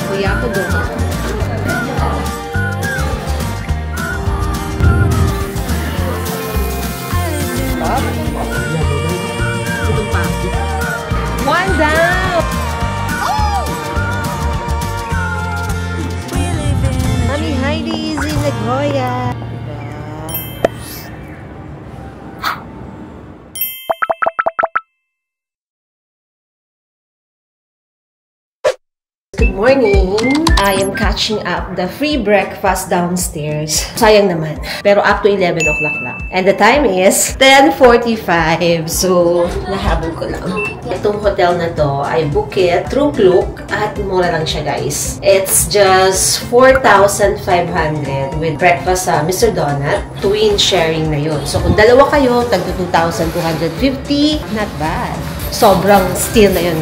Kuya ko doon. One down! Mami Heidi is in Nagoya. Good morning! I am catching up the free breakfast downstairs. Sayang naman. Pero up to 11 o'clock lang. And the time is 10:45. So, nahabol ko lang. Itong hotel na to, I book it through Klook at mura lang siya, guys. It's just 4,500 with breakfast sa Mr. Donut. Twin sharing na yun. So, kung dalawa kayo, tag 2,250, not bad. Sobrang steal na yun.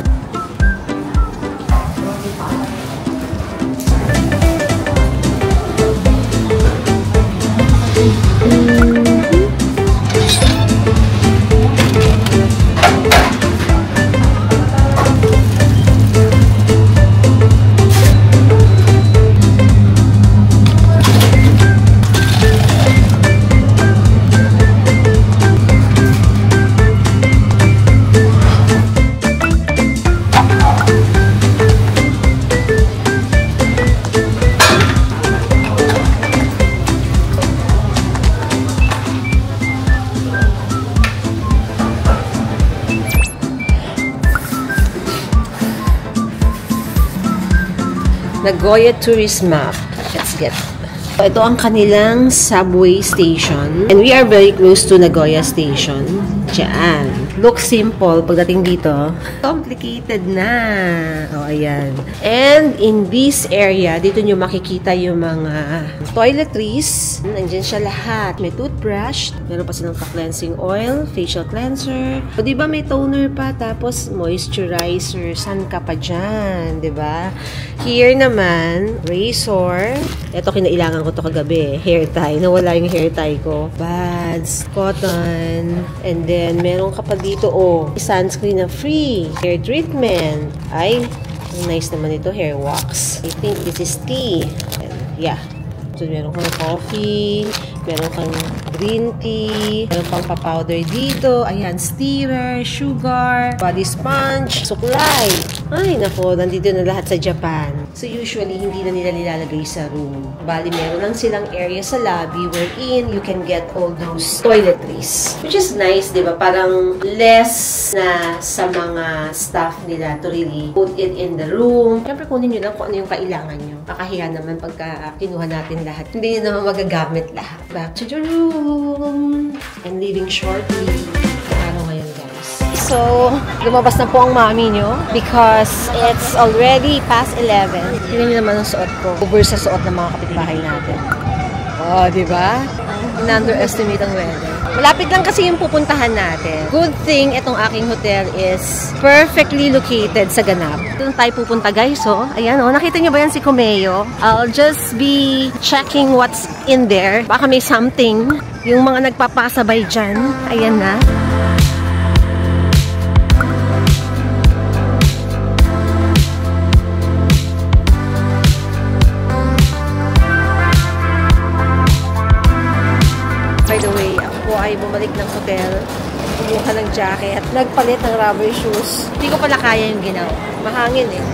Nagoya Tourist Map. Let's get it. Ito ang kanilang subway station. And we are very close to Nagoya Station. Diyan. Looks simple. Pagdating dito, complicated na. O, ayan. And in this area, dito nyo makikita yung mga toiletries. Nandiyan siya lahat. May toothbrush. Meron pa silang cleansing oil, facial cleanser. O, diba may toner pa, tapos moisturizer. San ka pa dyan? Diba? Here naman, razor. Ito, kinailangan ko to kagabi. Hair tie. Nawala yung hair tie ko. Buds, cotton. And then, meron ka pa dito, oh, sunscreen na free. Hair treatment. Ay, nice naman ito. Hair wax. I think this is tea. And, yeah. So, meron kang coffee. Meron kang green tea. Meron pang pa-powder dito. Ayan, steamer, sugar, body sponge, suklay. Ay, nako, nandito na lahat sa Japan. So, usually, hindi na nila nilalagay sa room. Bali, meron lang silang area sa lobby wherein you can get all those toiletries. Which is nice, di ba? Parang less na sa mga staff nila to really put it in the room. Siyempre, kunin nyo lang kung ano yung kailangan nyo. Kakahiya naman pagka kinuha natin lahat. Hindi nyo naman magagamit lahat. Back to the room. I'm leaving shortly. Araw ngayon, guys. So, lumabas na po ang mami nyo because it's already past 11. Tingnan nyo naman ang suot ko. Over sa suot ng mga kapitbahay natin. Oh, di ba? In-underestimate ang weather. Malapit lang kasi yung pupuntahan natin. Good thing, itong aking hotel is perfectly located sa ganap. Doon tayo pupunta, guys, oh. Ayan, oh. Nakita nyo ba yan si Kumeyo? I'll just be checking what's in there. Baka may something. Yung mga nagpapasabay dyan. Ayan na. By the way, ako po ay bumalik ng hotel, kumuha ng jacket, nagpalit ng rubber shoes. Hindi ko pala kaya yung ginawa. Mahangin eh.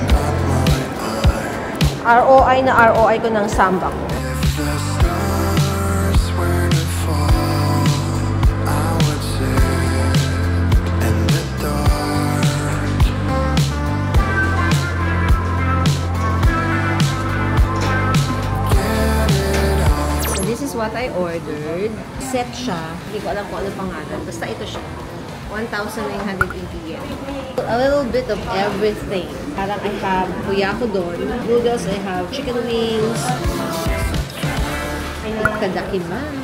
ROI na ROI ko ng samba ko. What I ordered. Set siya. Hindi ko alam kung ano pangalan. Basta ito siya. 1,980 yen. A little bit of everything. Parang I have Oyakodon, noodles, I have chicken wings. Itadakimasu.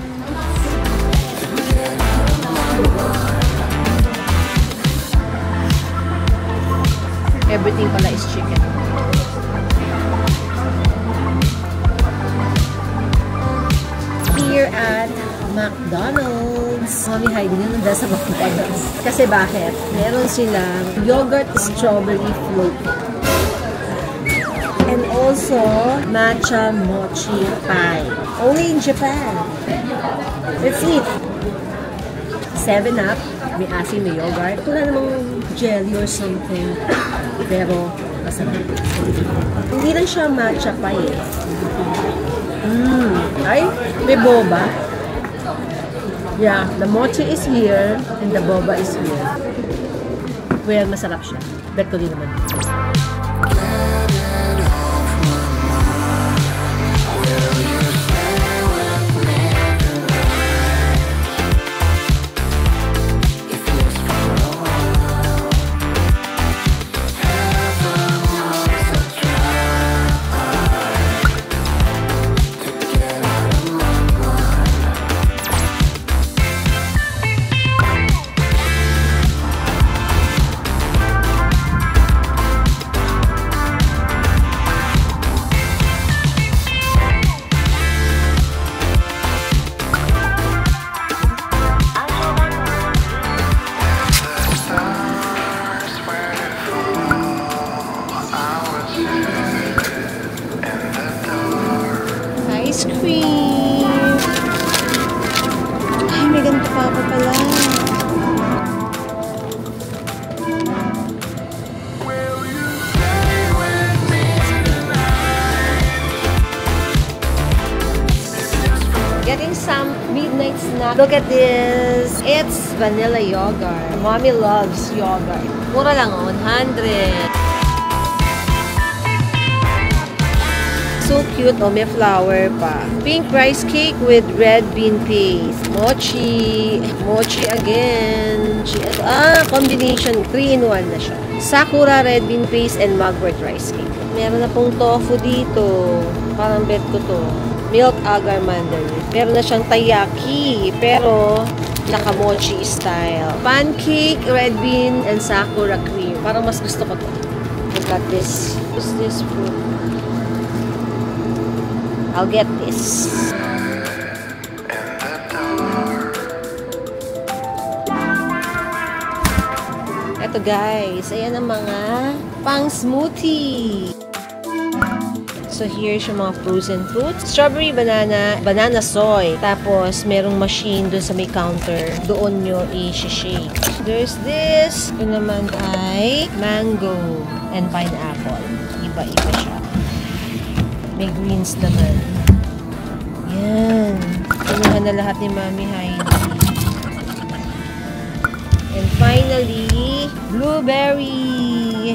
Everything pala is chicken. Here at McDonald's. Mami Heidi nila sa McDonald's. Kasi bakit? Meron silang yogurt strawberry float. also matcha mochi pie. Only in Japan. Let's eat. 7-Up. May asin, may yogurt. Wala namang jelly or something. Pero, masarap. Hindi lang siya matcha pie eh. Ay, may boba. Yeah, the mochi is here and the boba is here. Well, masarap siya. Bet ko din naman. Ice cream! Ay, may ganito pa ako pala. Getting some midnight snack. Look at this! It's vanilla yogurt. Mommy loves yogurt. Mura lang, 100. So cute. Oh, may flower pa. Pink rice cake with red bean paste. Mochi. Mochi again. Combination. 3-in-1 na siya. Sakura red bean paste and mugwort rice cake. Meron na pong tofu dito. Parang bet ko to. Milk agar mandarin. Meron na siyang taiyaki. Pero, naka-mochi style. Pancake, red bean, and sakura cream. Parang mas gusto ko to. Look at this. What's this fruit? I'll get this. Eto guys, ayan ang mga pang smoothie. So here's yung mga frozen fruits. Strawberry, banana soy. Tapos merong machine dun sa may counter. Doon nyo i-shake. There's this. Ito naman ay mango and pineapple. Iba-iba siya. May greens naman. Yan. Pinuha na lahat ni Mami Heidi. And finally, blueberry.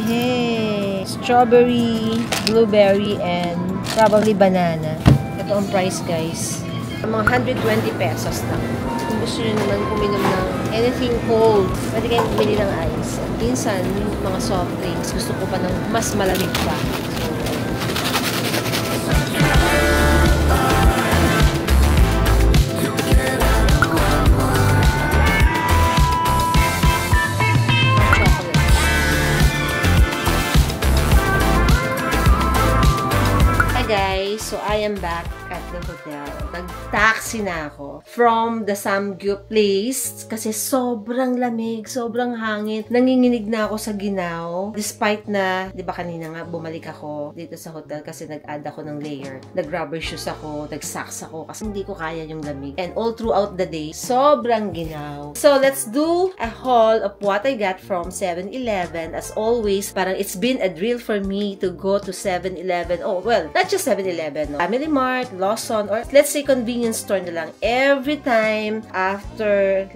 Yay! Strawberry, blueberry, and probably banana. Ito ang price, guys. Mga 120 pesos lang. Kung gusto nyo naman kuminom ng anything cold, pwede kayong bumili ng ice. At minsan, yung mga soft drinks, gusto ko pa ng mas malamig pa. So, I am back at the hotel. Nag-taxi na ako from the Samgyup place kasi sobrang lamig, sobrang hangin. Nanginginig na ako sa ginaw. Despite na, di ba kanina nga, bumalik ako dito sa hotel kasi nag-add ako ng layer. Nag-rubber shoes ako, nag-socks ako kasi hindi ko kaya yung lamig. And all throughout the day, sobrang ginaw. So, let's do a haul of what I got from 7-Eleven. As always, parang it's been a drill for me to go to 7-Eleven. Oh, well, not just 7-Eleven. No? Family Mart, Lawson, or let's say convenience store na lang. Every time after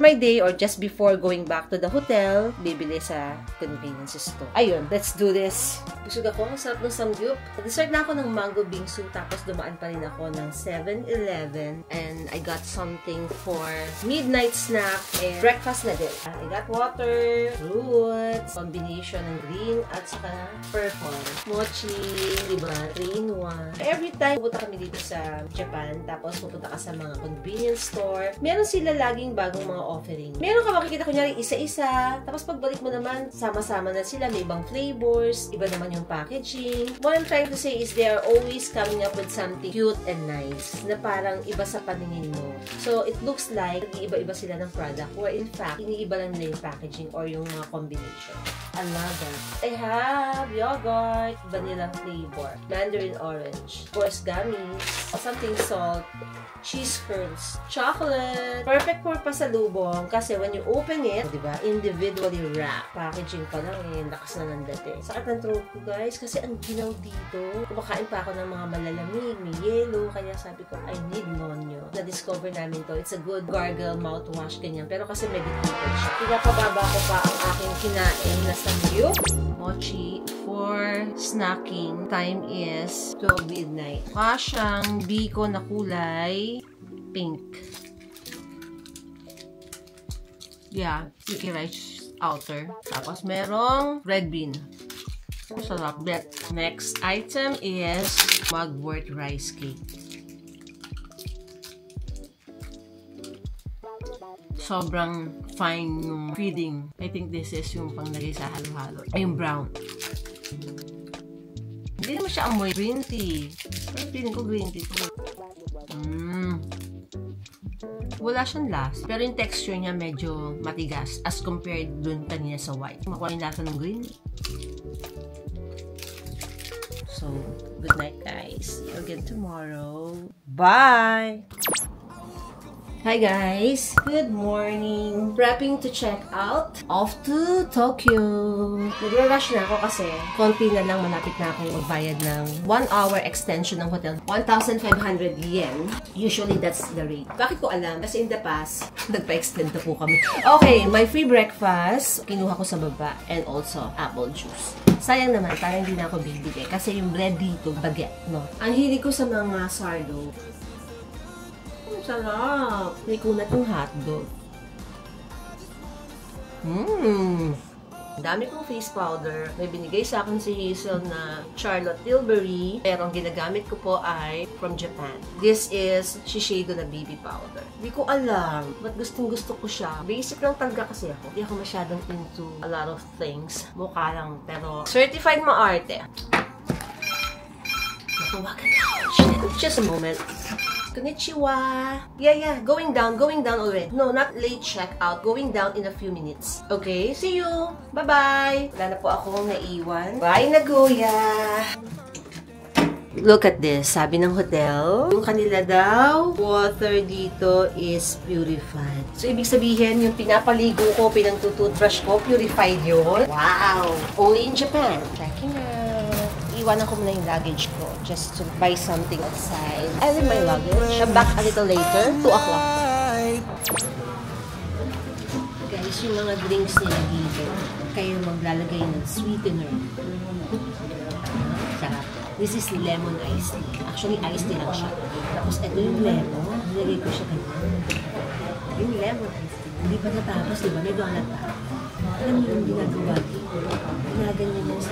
my day or just before going back to the hotel, bibili sa convenience store. Ayun, let's do this. Busog ako, sarap ng samgyup. Dessert na ako ng mango bingsu, tapos dumaan pa rin ako ng 7-Eleven and I got something for midnight snack and breakfast na din. I got water, fruits, combination ng green at saka purple. Mochi, diba? 3-in-1. Every time pupunta kami dito sa Japan, tapos pupunta ka sa mga convenience store, meron sila laging bagong mga offering. Meron ka makikita kunyari isa-isa, tapos pagbalik mo naman, sama-sama na sila, may ibang flavors, iba naman yung packaging. What I'm trying to say is they are always coming up with something cute and nice na parang iba sa paningin mo. So, it looks like nag-iiba-iba sila ng product or in fact, iniiba lang nila yung packaging or yung mga combination. I love that. I have yogurt, vanilla flavor, mandarin orange, of course gummies, something salt, cheese curds, chocolate. Perfect for pasalubong kasi when you open it, diba, individually wrapped. Packaging pa lang lakas na ng dati. Sakit ng throat ko guys kasi ang ginaw dito. Kumakain pa ako ng mga malalamig, may yellow, kaya sabi ko, I need Nonyo. Na-discover namin to. It's a good gargle mouthwash, ganyan. Pero kasi medicated siya. Pinapababa ko pa ang aking kinain na samgyup. Mochi for snacking. Time is 12 midnight. Mukha siyang biko na kulay pink. Yeah, sticky rice outer. Tapos merong red bean. Sarap. Next item is mugwort rice cake. Sobrang fine yung feeding. I think this is yung panglagay sa halo-halo. Ay, yung brown. Hindi naman siya amoy green tea. Pero feeling ko green tea to. Wala siyang lasa. Pero yung texture niya medyo matigas as compared dun kanina sa white. Makuha yung lasa ng green. So, good night guys. See you again tomorrow. Bye! Hi guys! Good morning! Prepping to check out. Off to Tokyo! Nag-rush na ako kasi konti na lang malapit na akong magbayad ng 1-hour extension ng hotel. 1,500 yen. Usually that's the rate. Bakit ko alam? Kasi in the past, nagpa-extend na po kami. Okay, my free breakfast, kinuha ko sa baba and also apple juice. Sayang naman, parang hindi na ako bibili kasi yung bread dito, baguette, no? Ang hilig ko sa mga sourdough. Sarap! May kunat yung hotdog. Dami kong face powder. May binigay sa akin si Hazel na Charlotte Tilbury. Pero ang ginagamit ko po ay from Japan. This is Shiseido na BB powder. Hindi ko alam. Ba't gustong-gusto ko siya? Basic lang talaga kasi ako. Hindi ako masyadong into a lot of things. Mukha lang. Pero certified maarte. Natawagan na ako. Just a moment. Konnichiwa. Yeah. Going down already. No, not late checkout. Going down in a few minutes. Okay, see you. Bye-bye. Wala na po akong naiwan. Bye, Nagoya. Look at this. Sabi ng hotel, yung kanila daw, water dito is purified. So, ibig sabihin, yung pinapaligo ko, pinagtutoothbrush ko, purified yun. Wow! Only in Japan. Checking out. Iwanan ko muna yung luggage ko just to buy something outside. I leave my luggage. I'm back a little later. 2 o'clock. Guys, yung mga drinks nila dito, kayo maglalagay ng sweetener. Sarap. This is lemon iced tea. Actually, iced tea lang siya. Tapos, ito yung lemon. Nilagay ko siya ganyan. Yung lemon iced tea. Hindi pa natapos, diba? May donut pa. Alam niyo yung ginagawa dito. Ginaganyan yan sa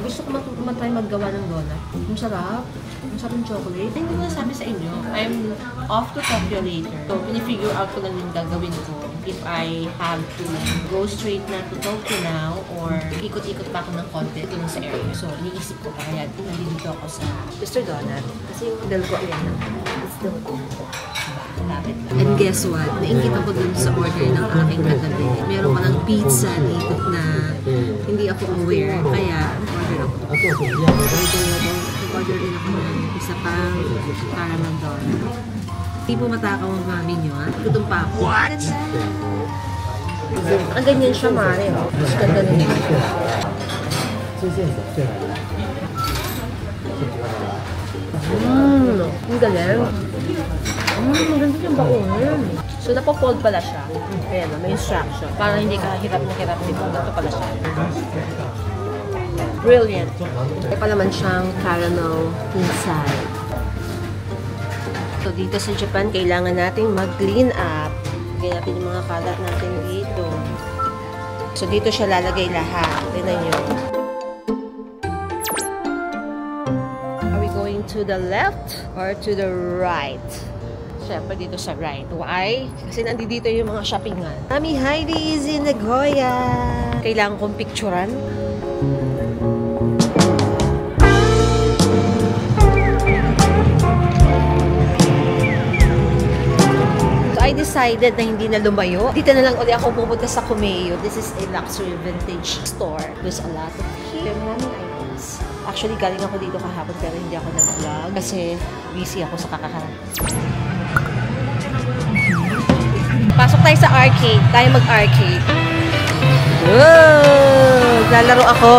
gusto ko matry maggawa ng donut. Ang sarap. Ang sarap ng chocolate. Hindi ko nasabi sa inyo. I'm off to Tokyo later. So, pinifigure out ko lang yung gagawin ko. If I have to go straight na to Tokyo now or ikot-ikot pa ako ng konti dun sa area. So, iniisip ko pa kaya nandito ako sa Mr. Donut. Kasi yung model ko ayan na. It's the lapit lang. And guess what? Naingit ako dun sa order ng aking katabi. Meron pa ng pizza dito na hindi ako aware. Kaya, order ako. Order din ako ng isa pang caramel donut. Hindi po matakaw ang mami nyo, ha? Gutom pa ako. What? Ang ganyan siya, Mare. Mas ganda na yun. Ang galing. Maganda yung baon. So, napofold pala siya. Ayan, may instruction. Para hindi ka hirap na hirap dito. Ito pala siya. Brilliant. May pa naman siyang caramel inside. So, dito sa Japan, kailangan natin mag-clean up. Lagyan natin yung mga kalat natin dito. So, dito siya lalagay lahat. Tignan nyo. Are we going to the left or to the right? Siyempre, dito sa right. Why? Kasi nandito yung mga shoppingan. Mami Heidi is in Nagoya. Kailangan kong picturean. I decided na hindi na lumayo. Dito na lang ulit ako pupunta sa Kumeyo. This is a luxury vintage store. There's a lot of here. Maraming items. Actually, galing ako dito kahapon pero hindi ako nag-vlog kasi busy ako sa kakaharap. Pasok tayo sa arcade. Tayo mag-arcade. Whoa! Lalaro ako.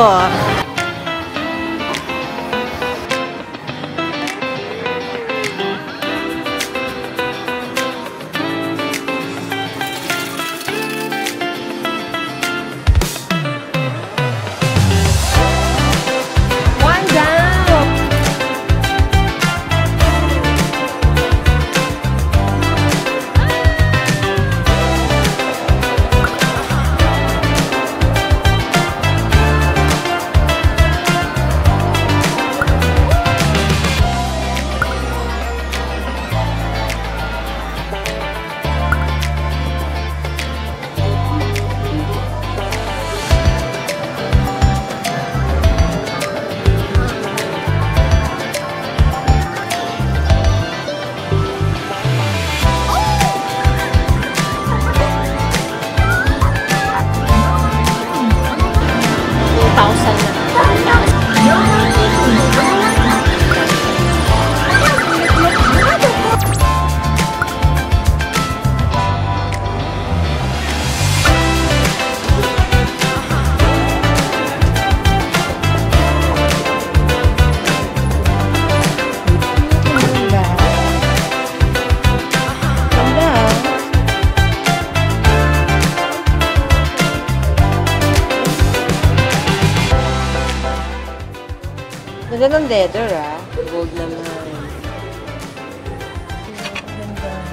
Ganda ng leather, ah. Gold naman.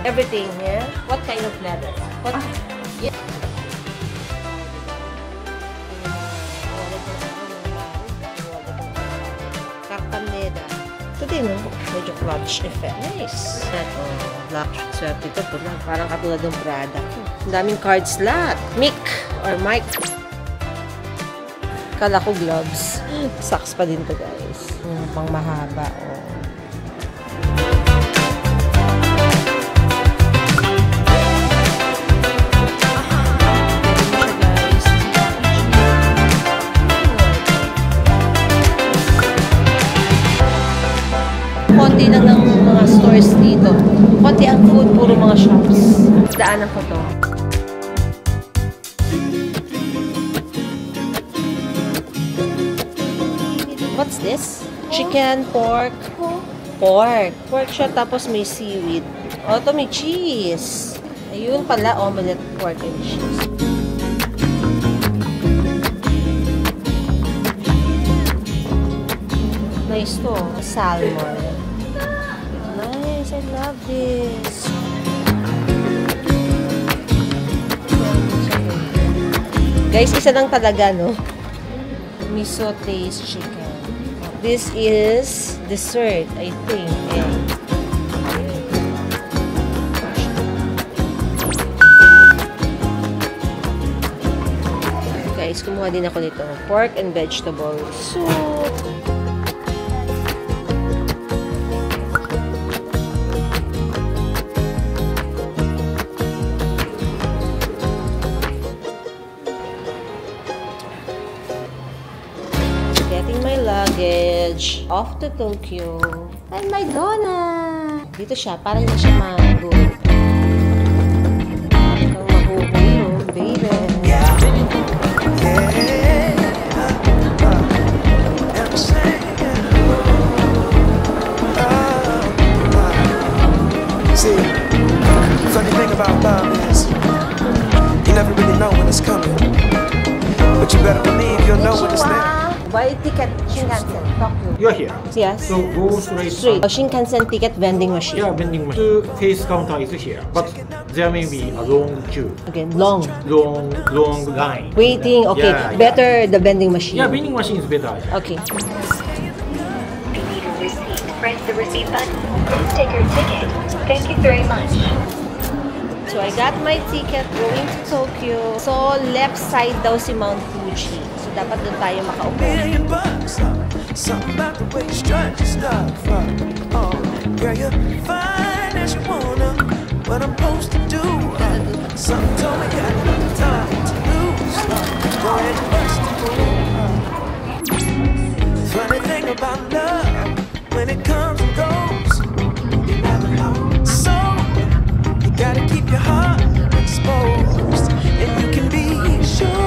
Everything, yeah? What kind of leather? What? Yeah. Cartaneda. Ito din, no? Medyo clutch effect. Nice. Ito, black. Swerte ito. Parang katulad ng Prada. Ang daming card slot. Mick or Mike. Kala ko gloves. Socks pa din to, guys. Pang mahaba, oh. Konti lang ng mga stores dito. Konti ang food, puro mga shops. Daanan ko to. What's this? Chicken, pork. Pork. Pork siya, tapos may seaweed. O, ito may cheese. Ayun pala, omelette, pork and cheese. Nice to. Salmon. Nice, I love this. Guys, isa lang talaga, no? Miso taste chicken. This is dessert, I think. Guys, kumuha din ako nito. Pork and vegetable soup. Getting my luggage off to Tokyo. And my donut! Dito siya, parang hindi siya magulo. Ang mahuhulo, baby. See, funny thing about love is you never really know when it's coming, but you better believe you'll know when it's there. Buy ticket, Shinkansen, Tokyo. You're here. Yes. So go straight. Straight. Shinkansen ticket vending machine. Yeah, vending machine. The face counter is here, but there may be a long queue, Again, long. long line. Waiting, okay. Yeah, Better the vending machine. Yeah, vending machine is better. Okay. If you need a receipt, press the receipt button. Please take your ticket. Thank you very much. So I got my ticket going to Tokyo. So left side daw si Mount Fuji. So dapat doon tayo makaupo. $1,000,000, something about the way you strut your stuff. Oh, girl, you're fine as you wanna. What I'm supposed to do Something told me you had time to lose. Go ahead and bust it. Funny thing about love, when it comes and goes, you never know. So you gotta keep your heart exposed, and you can be sure.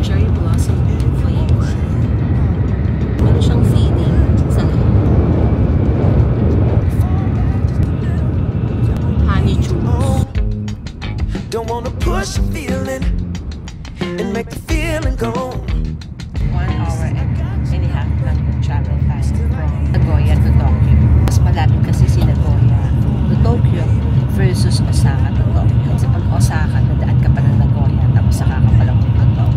Cherry blossom flavor. Meron siyang feeling sa loob. Honey juice. Don't wanna push a feeling and make the feeling go. 1 hour and a half lang yung travel time from Nagoya to Tokyo. Mas malapit kasi si Nagoya to Tokyo versus Osaka to Tokyo. Kasi pag Osaka, nadaan ka pa ng Nagoya tapos saka ka pa lang to Tokyo.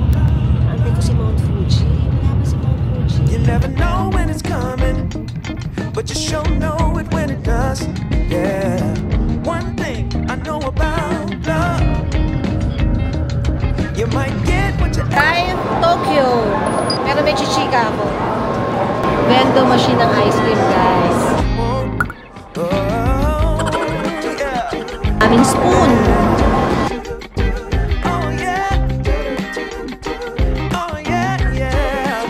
Antay ko si Mount Fuji. Wala ba si Mount Fuji? You never know when it's coming, but you sure know it when it does. Yeah. One thing I know about love, you might get what you Tayo, Tokyo. Pero may chichika ako. Vendo machine ng ice cream, guys. yeah. Aming spoon. Oh yeah. Oh yeah, yeah.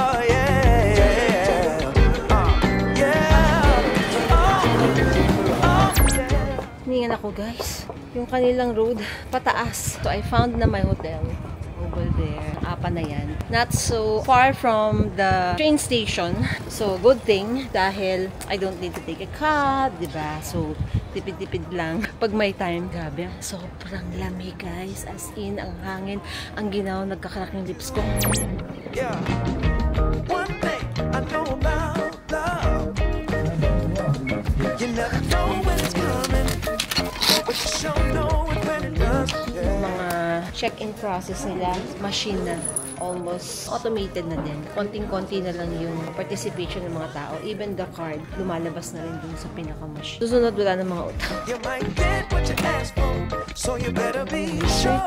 Oh yeah, yeah. Hiningan ako, guys. Yung kanilang road, pataas. So, I found na my hotel over there. Apa na yan. Not so far from the train station. So, good thing dahil I don't need to take a cab, diba? So, tipid-tipid lang. Pag may time, grabe. Sobrang lamig, guys. As in, ang hangin, ang ginaw, nagkakarak yung lips ko. Yeah. One thing I know about love, you never know when it's coming, but you sure know it when it does. Yeah. Mga check-in process nila, machine na. Almost automated na din. Konting-konti na lang yung participation ng mga tao. Even the card, lumalabas na rin dun sa pinaka-machine. Susunod, wala ng mga utang. You might get what you ask for, so you better be sure.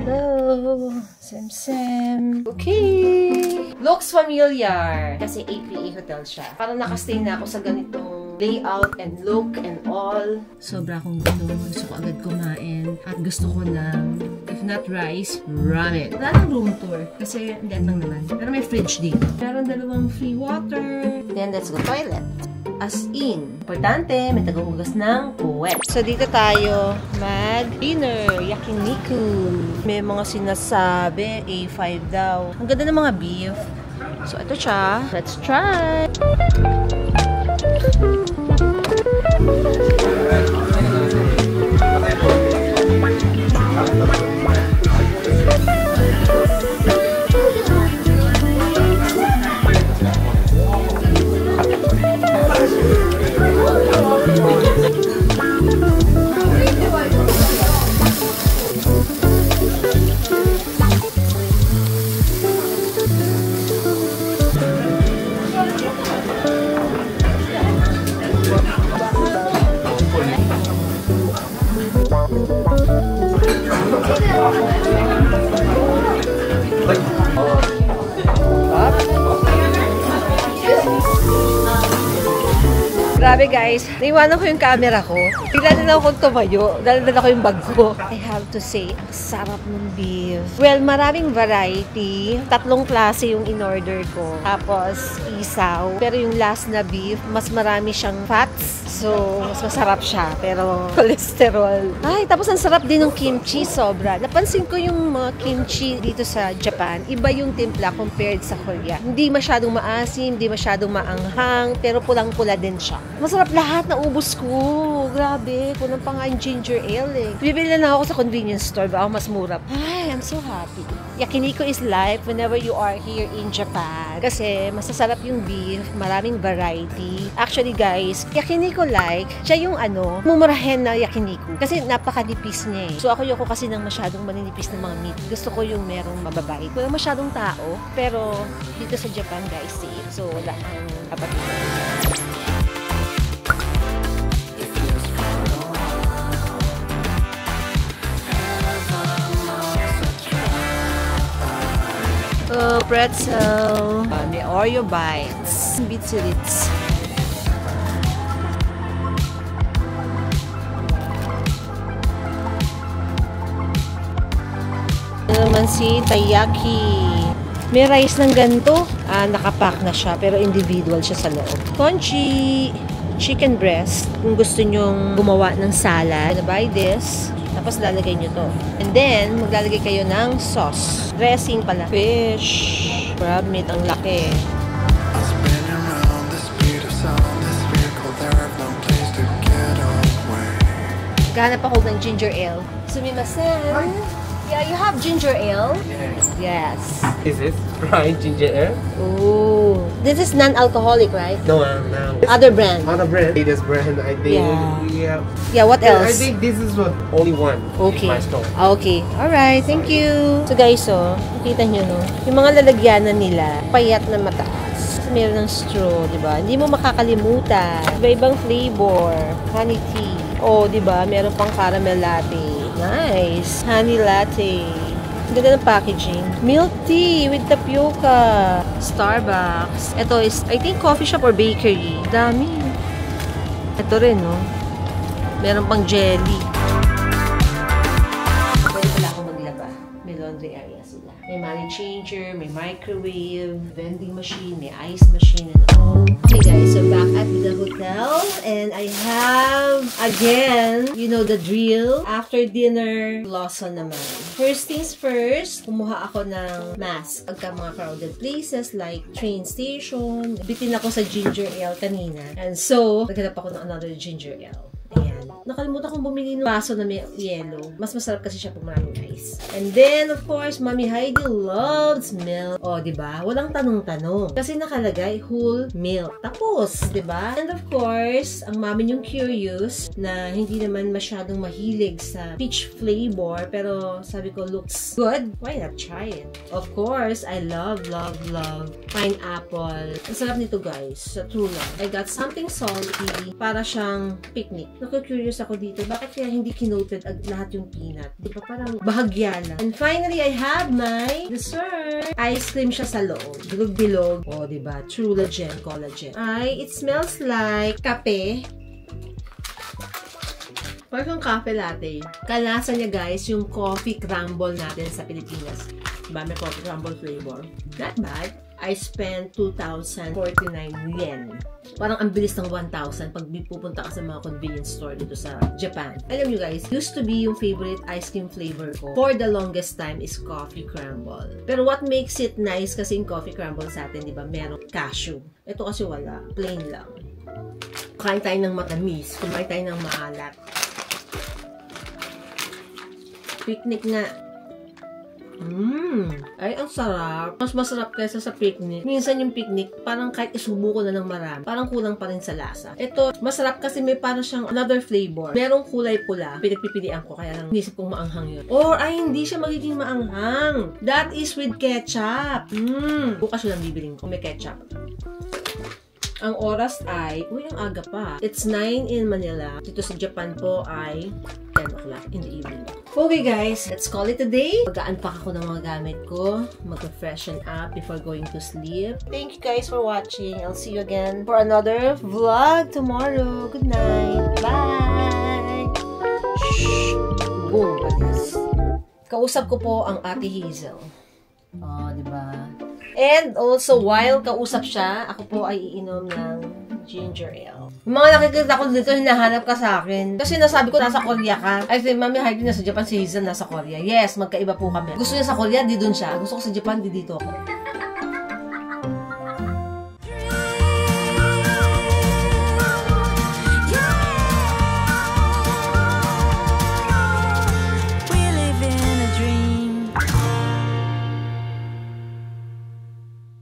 Hello! Sem-sem. Okay! Looks familiar. Kasi APA hotel siya. Parang nakastay na ako sa ganitong layout and look and all. Sobra akong gutom. Gusto ko agad kumain. At gusto ko ng, if not rice, ramen. Wala lang room tour. Kasi hindi lang naman. Pero may fridge dito. Meron dalawang free water. Then let's go toilet. As in, importante, may tagahugas ng puwet. So, dito tayo mag-dinner, yakiniku. May mga sinasabi, A5 daw. Ang ganda ng mga beef. So, ito siya. Let's try! Grabe guys, naiwanan ko yung camera ko. Bigla na lang akong tumayo. Dala-dala ko yung bag ko. I have to say, ang sarap ng beef. Well, maraming variety. 3 klase yung in-order ko. Tapos, isaw. Pero yung last na beef, mas marami siyang fats. So, mas masarap siya. Pero, cholesterol. Ay, tapos ang sarap din ng kimchi. Sobra. Napansin ko yung mga kimchi dito sa Japan. Iba yung timpla compared sa Korea. Hindi masyadong maasim, hindi masyadong maanghang. Pero pulang-pula din siya. Masarap lahat, naubos ko. Grabe, kulang pa nga yung ginger ale eh. Bibili na ako sa convenience store, baka mas mura. Ay, I'm so happy. Yakiniku is life whenever you are here in Japan. Kasi masasarap yung beef, maraming variety. Actually guys, yakiniku like, siya yung mumurahin na yakiniku. Kasi napaka-nipis niya eh. So ako kasi ng masyadong maninipis na mga meat. Gusto ko yung merong mababait. Wala masyadong tao, pero dito sa Japan guys, safe. So wala ang kapatid. Pretzel. May Oreo bites. Bitsirits. naman si taiyaki. May rice ng ganito. Nakapack na siya, pero individual siya sa loob. Congee chicken breast. Kung gusto nyong gumawa ng salad, buy this. Tapos lalagay nyo to. And then, maglalagay kayo ng sauce. Dressing pala. Fish. Crab meat. Ang laki. Gahanap ako ng ginger ale. Sumimasen. Yeah, you have ginger ale? Yes. Is it fried ginger ale? Oh. This is non-alcoholic, right? No, no. Other brand. Other brand. Latest brand, I think. Yeah. Yeah, what else? I think this is what only one Okay. in my store. Okay. Alright, thank you. So guys, nakita nyo, no? Yung mga lalagyanan nila, payat na mataas. Meron ng straw, di ba? Hindi mo makakalimutan. Iba-ibang flavor. Honey tea. Oh, di ba? Meron pang caramel latte. Nice. Honey latte. Ganda ng packaging. Milk tea with tapioca. Starbucks. Ito is, I think, coffee shop or bakery. Dami. Ito rin, no? Meron pang jelly. Pwede pala ako maglaba. May laundry area sila. May money changer, may microwave, vending machine, may ice machine, and all. Okay guys, so back at the hotel. And I have, again, you know the drill. After dinner, Lawson naman. First things first, kumuha ako ng mask. Pagka mga crowded places like train station, bitin ako sa ginger ale kanina. And so, naghanap ako ng another ginger ale. Ayan. Nakalimutan kong bumili ng baso na may yellow. Mas masarap kasi siya pag maraming ice. And then, of course, Mami Heidi loves milk. O, diba? Walang tanong-tanong. Kasi nakalagay, whole milk. Tapos, diba? And of course, ang mami niyong curious na hindi naman masyadong mahilig sa peach flavor. Pero, sabi ko, looks good. Why not try it? Of course, I love pineapple. Ang sarap nito, guys. Sa true love. I got something salty. Para siyang picnic. Naku-curious ako dito. Bakit kaya hindi kinoted lahat yung peanut? Di ba parang bahagya lang. And finally, I have my dessert. Ice cream siya sa loob. Bilog-bilog. O, di ba? Trulagen, collagen. It smells like kape. Parang cafe latte. Kalasa niya, guys, yung coffee crumble natin sa Pilipinas. Diba? May coffee crumble flavor. Not bad. I spent 2,049 yen. Parang ang bilis ng 1,000 pag pupunta ka sa mga convenience store dito sa Japan. Alam nyo guys, used to be yung favorite ice cream flavor ko for the longest time is coffee crumble. Pero what makes it nice kasi yung coffee crumble sa atin, di ba? Merong cashew. Ito kasi wala. Plain lang. Kain tayo ng matamis. Kumain tayo ng maalat. Picnic nga. Ay, ang sarap. Mas masarap kaysa sa picnic. Minsan yung picnic, parang kahit isubo ko na ng marami, parang kulang pa rin sa lasa. Ito, masarap kasi may parang siyang another flavor. Merong kulay pula. Pinagpipilian ko, kaya lang inisip kong maanghang yun. Or, ay, hindi siya magiging maanghang. That is with ketchup. Bukas yun ang bibiling ko. May ketchup. Ang oras ay, ang aga pa. It's 9 in Manila. Dito sa Japan po ay 10 o'clock in the evening. Okay guys, let's call it a day. Mag-unpack ako ng mga gamit ko. Mag-freshen up before going to sleep. Thank you guys for watching. I'll see you again for another vlog tomorrow. Good night. Bye! Shh! Boom! Kausap ko po ang Ate Hazel. Oh, diba? And also, while kausap siya, ako po ay iinom ng ginger ale. Yung mga nakikita ko dito, hinahanap ka sa akin. Kasi nasabi ko, nasa Korea ka. I think, Mami Heidi nasa Japan, si Hazel nasa Korea. Yes, magkaiba po kami. Gusto niya sa Korea, di dun siya. Gusto ko sa Japan, di dito ako.